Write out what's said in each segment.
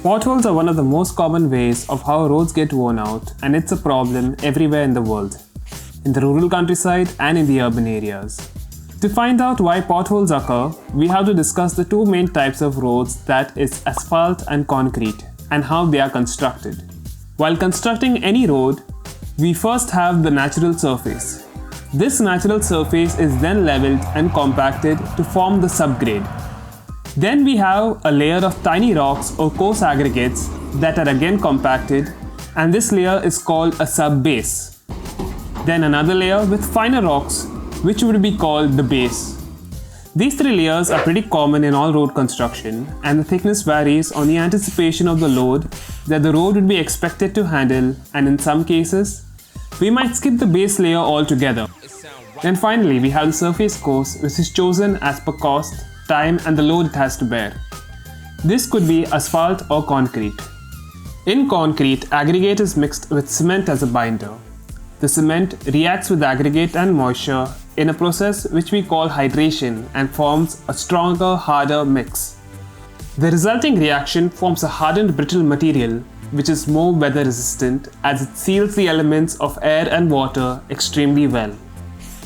Potholes are one of the most common ways of how roads get worn out, and it's a problem everywhere in the world, in the rural countryside and in the urban areas. To find out why potholes occur, we have to discuss the two main types of roads, that is asphalt and concrete, and how they are constructed. While constructing any road, we first have the natural surface. This natural surface is then leveled and compacted to form the subgrade. Then we have a layer of tiny rocks or coarse aggregates that are again compacted, and this layer is called a subbase. Then another layer with finer rocks, which would be called the base. These three layers are pretty common in all road construction, and the thickness varies on the anticipation of the load that the road would be expected to handle, and in some cases, we might skip the base layer altogether. Then finally, we have the surface course, which is chosen as per cost, time and the load it has to bear. This could be asphalt or concrete. In concrete, aggregate is mixed with cement as a binder. The cement reacts with aggregate and moisture in a process which we call hydration and forms a stronger, harder mix. The resulting reaction forms a hardened brittle material which is more weather resistant as it seals the elements of air and water extremely well.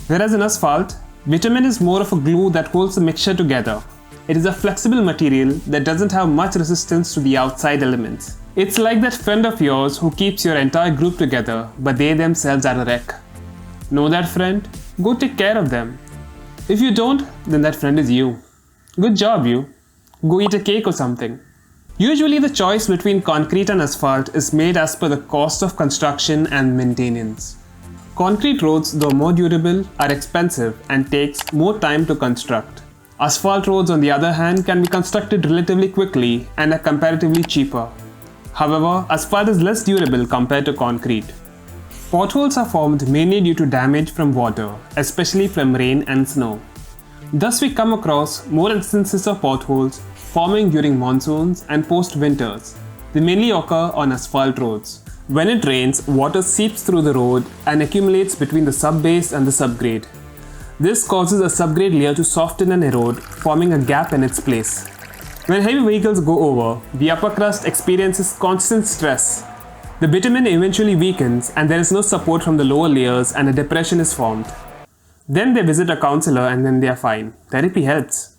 Whereas in asphalt, bitumen is more of a glue that holds the mixture together. It is a flexible material that doesn't have much resistance to the outside elements. It's like that friend of yours who keeps your entire group together, but they themselves are a wreck. Know that friend? Go take care of them. If you don't, then that friend is you. Good job, you. Go eat a cake or something. Usually the choice between concrete and asphalt is made as per the cost of construction and maintenance. Concrete roads, though more durable, are expensive and takes more time to construct. Asphalt roads, on the other hand, can be constructed relatively quickly and are comparatively cheaper. However, asphalt is less durable compared to concrete. Potholes are formed mainly due to damage from water, especially from rain and snow. Thus, we come across more instances of potholes forming during monsoons and post-winters. They mainly occur on asphalt roads. When it rains, water seeps through the road and accumulates between the subbase and the subgrade. This causes a subgrade layer to soften and erode, forming a gap in its place. When heavy vehicles go over, the upper crust experiences constant stress. The bitumen eventually weakens and there is no support from the lower layers and a depression is formed. Then they visit a counselor and then they are fine. Therapy helps.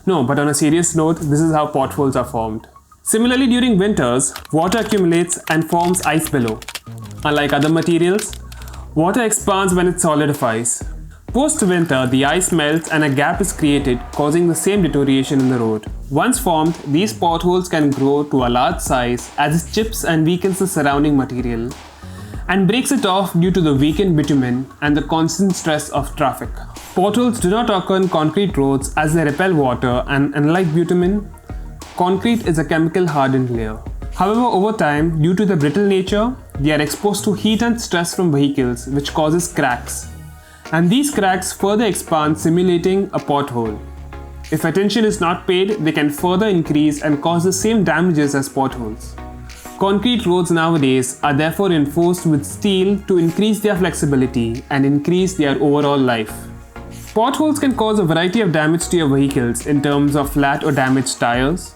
No, but on a serious note, this is how potholes are formed. Similarly, during winters, water accumulates and forms ice below. Unlike other materials, water expands when it solidifies. Post-winter, the ice melts and a gap is created, causing the same deterioration in the road. Once formed, these potholes can grow to a large size as it chips and weakens the surrounding material and breaks it off due to the weakened bitumen and the constant stress of traffic. Potholes do not occur in concrete roads as they repel water, and unlike bitumen, concrete is a chemical hardened layer. However, over time, due to the brittle nature, they are exposed to heat and stress from vehicles, which causes cracks. And these cracks further expand, simulating a pothole. If attention is not paid, they can further increase and cause the same damages as potholes. Concrete roads nowadays are therefore reinforced with steel to increase their flexibility and increase their overall life. Potholes can cause a variety of damage to your vehicles in terms of flat or damaged tires,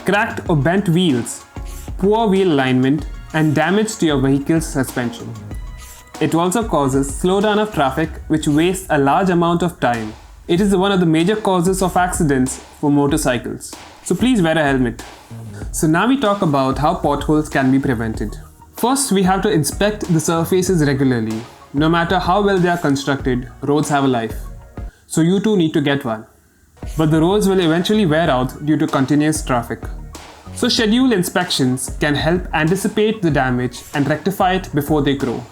cracked or bent wheels, poor wheel alignment, and damage to your vehicle's suspension. It also causes slowdown of traffic, which wastes a large amount of time. It is one of the major causes of accidents for motorcycles. So please wear a helmet. So now we talk about how potholes can be prevented. First, we have to inspect the surfaces regularly. No matter how well they are constructed, roads have a life. So you too need to get one. But the roads will eventually wear out due to continuous traffic. So scheduled inspections can help anticipate the damage and rectify it before they grow.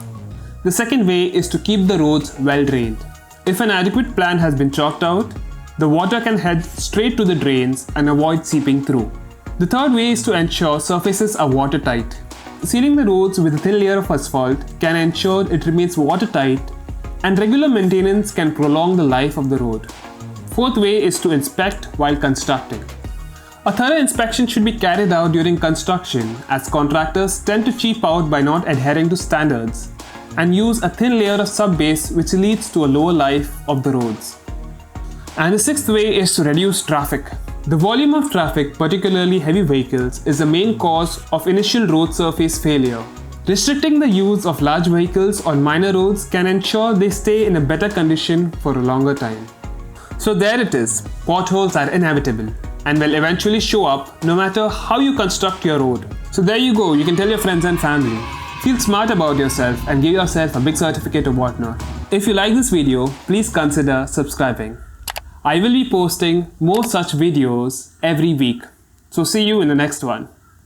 The second way is to keep the roads well drained. If an adequate plan has been chalked out, the water can head straight to the drains and avoid seeping through. The third way is to ensure surfaces are watertight. Sealing the roads with a thin layer of asphalt can ensure it remains watertight, and regular maintenance can prolong the life of the road. Fourth way is to inspect while constructing. A thorough inspection should be carried out during construction, as contractors tend to cheap out by not adhering to standards and use a thin layer of subbase, which leads to a lower life of the roads. And the sixth way is to reduce traffic. The volume of traffic, particularly heavy vehicles, is the main cause of initial road surface failure. Restricting the use of large vehicles on minor roads can ensure they stay in a better condition for a longer time. So there it is, potholes are inevitable and will eventually show up no matter how you construct your road. So there you go, you can tell your friends and family. Feel smart about yourself and give yourself a big certificate or whatnot. If you like this video, please consider subscribing. I will be posting more such videos every week. So see you in the next one.